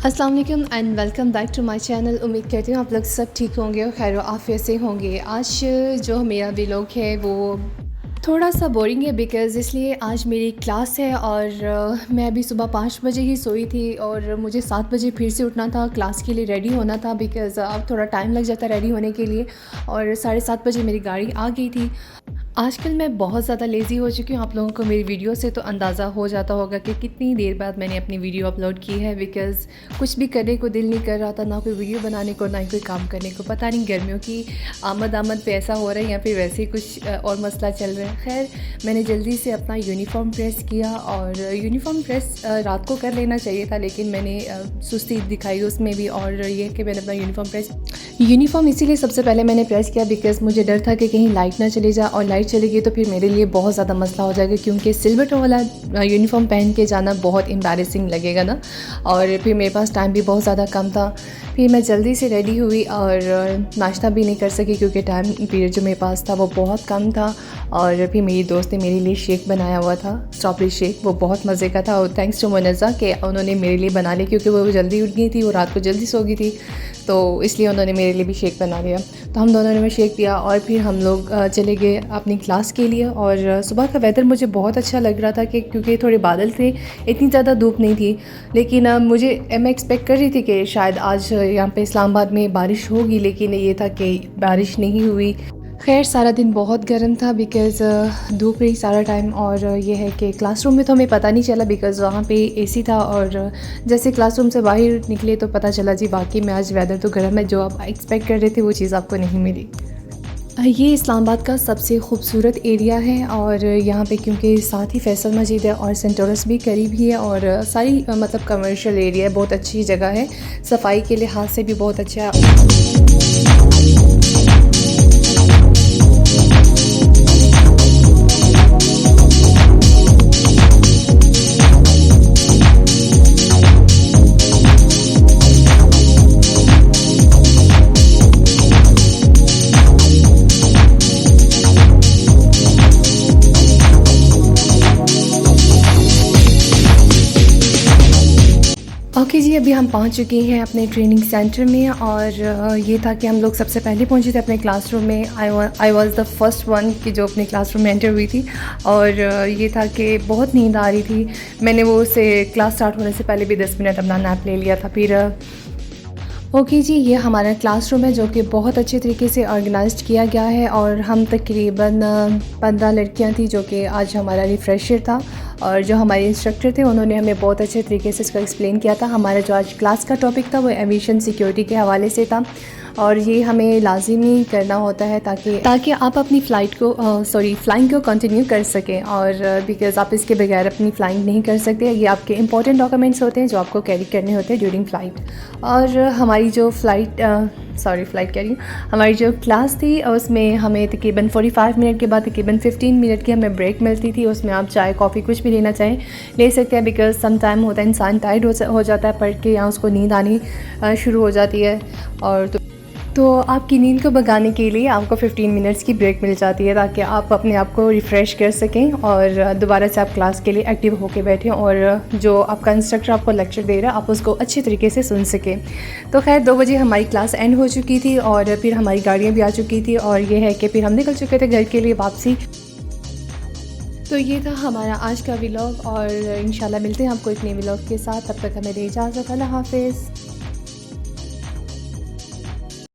अस्सलाम वालेकुम and welcome back to my channel. उम्मीद करती हूँ आप लोग सब ठीक होंगे और खैर आफियत से होंगे। आज जो मेरा व्लॉग है वो थोड़ा सा बोरिंग है बिकॉज़ इसलिए आज मेरी क्लास है और मैं अभी सुबह 5 बजे ही सोई थी और मुझे 7 बजे फिर से उठना था, क्लास के लिए रेडी होना था बिकॉज़ अब थोड़ा टाइम लग जाता है रेडी होने के लिए और 7:30 बजे मेरी गाड़ी आ गई थी। आजकल मैं बहुत ज़्यादा लेज़ी हो चुकी हूँ। आप लोगों को मेरी वीडियो से तो अंदाज़ा हो जाता होगा कि कितनी देर बाद मैंने अपनी वीडियो अपलोड की है बिकॉज़ कुछ भी करने को दिल नहीं कर रहा था, ना कोई वीडियो बनाने को ना ही कोई काम करने को। पता नहीं गर्मियों की आमद पे ऐसा हो रहा है या फिर वैसे ही कुछ और मसला चल रहा है। खैर मैंने जल्दी से अपना यूनिफ़ॉर्म प्रेस किया और यूनिफ़ॉर्म प्रेस रात को कर लेना चाहिए था, लेकिन मैंने सुस्ती दिखाई उसमें भी। और ये कि मैंने अपना यूनिफ़ॉर्म इसीलिए सबसे पहले मैंने प्रेस किया बिकॉज़ मुझे डर था कि कहीं लाइट ना चली जाए और लाइट चली गई तो फिर मेरे लिए बहुत ज़्यादा मसला हो जाएगा, क्योंकि सिल्वर वाला यूनिफ़ॉर्म पहन के जाना बहुत एम्बैरेसिंग लगेगा ना। और फिर मेरे पास टाइम भी बहुत ज़्यादा कम था। फिर मैं जल्दी से रेडी हुई और नाश्ता भी नहीं कर सकी क्योंकि टाइम पीरियड जो मेरे पास था वो बहुत कम था। और फिर मेरी दोस्त ने मेरे लिए शेक बनाया हुआ था, स्ट्रॉबेरी शेक, वो बहुत मज़े का था। और थैंक्स टू मुनज़्ज़ा कि उन्होंने मेरे लिए बना लिया क्योंकि वो जल्दी उठ गई थी, वो रात को जल्दी सो गई थी, तो इसलिए उन्होंने मेरे लिए भी शेक बना लिया। तो हम दोनों ने शेक पिया और फिर हम लोग चले गए अपनी क्लास के लिए। और सुबह का वेदर मुझे बहुत अच्छा लग रहा था कि क्योंकि थोड़े बादल थे, इतनी ज़्यादा धूप नहीं थी। लेकिन मैं एक्सपेक्ट कर रही थी कि शायद आज यहाँ पे इस्लामाबाद में बारिश होगी, लेकिन ये था कि बारिश नहीं हुई। खैर सारा दिन बहुत गर्म था बिकॉज़ धूप रही सारा टाइम। और ये है कि क्लासरूम में तो हमें पता नहीं चला बिकॉज़ वहाँ पे एसी था और जैसे क्लासरूम से बाहर निकले तो पता चला जी बाकी में आज वेदर तो गर्म है, जो आप एक्सपेक्ट कर रहे थे वो चीज़ आपको नहीं मिली। ये इस्लामाबाद का सबसे खूबसूरत एरिया है और यहाँ पे क्योंकि साथ ही फैसल मस्जिद है और सेंट टॉरस भी करीब ही है और सारी मतलब कमर्शियल एरिया है, बहुत अच्छी जगह है, सफाई के लिहाज से भी बहुत अच्छा है। ओके जी, अभी हम पहुंच चुके हैं अपने ट्रेनिंग सेंटर में और ये था कि हम लोग सबसे पहले पहुंचे थे अपने क्लासरूम में। I was the first one कि जो अपने क्लासरूम में एंटर हुई थी। और ये था कि बहुत नींद आ रही थी। मैंने वो से क्लास स्टार्ट होने से पहले भी 10 मिनट अपना नैप ले लिया था। फिर ओके जी, ये हमारा क्लासरूम है जो कि बहुत अच्छे तरीके से ऑर्गेनाइज्ड किया गया है और हम तकरीबन 15 लड़कियां थी जो कि आज हमारा रिफ़्रेशर था। और जो हमारे इंस्ट्रक्टर थे उन्होंने हमें बहुत अच्छे तरीके से इसका एक्सप्लेन किया था। हमारा जो आज क्लास का टॉपिक था वो एविएशन सिक्योरिटी के हवाले से था और ये हमें लाजिमी करना होता है ताकि आप अपनी फ्लाइंग को कंटिन्यू कर सकें। और बिकॉज़ आप इसके बगैर अपनी फ्लाइंग नहीं कर सकते। ये आपके इंपॉर्टेंट डॉक्यूमेंट्स होते हैं जो आपको कैरी करने होते हैं ड्यूरिंग फ़्लाइट। और हमारी जो हमारी जो क्लास थी उसमें हमें तकरीबन 45 मिनट के बाद तकरीबन 15 मिनट की हमें ब्रेक मिलती थी। उसमें आप चाय कॉफ़ी कुछ भी लेना चाहें ले सकते हैं बिकॉज़ सम टाइम होता है इंसान टायर्ड हो जाता है पढ़ के, या उसको नींद आनी शुरू हो जाती है। और तो आपकी नींद को भगाने के लिए आपको 15 मिनट्स की ब्रेक मिल जाती है ताकि आप अपने आप को रिफ़्रेश कर सकें और दोबारा से आप क्लास के लिए एक्टिव होकर बैठें और जो आपका इंस्ट्रक्टर आपको लेक्चर दे रहा है आप उसको अच्छे तरीके से सुन सकें। तो खैर 2 बजे हमारी क्लास एंड हो चुकी थी और फिर हमारी गाड़ियाँ भी आ चुकी थी और ये है कि फिर हम निकल चुके थे घर के लिए वापसी। तो ये था हमारा आज का व्लॉग और इंशाल्लाह मिलते हैं आपको एक नए व्लॉग के साथ। तब तक हमें दे इजाज़त। अल्लाह हाफ़िज़।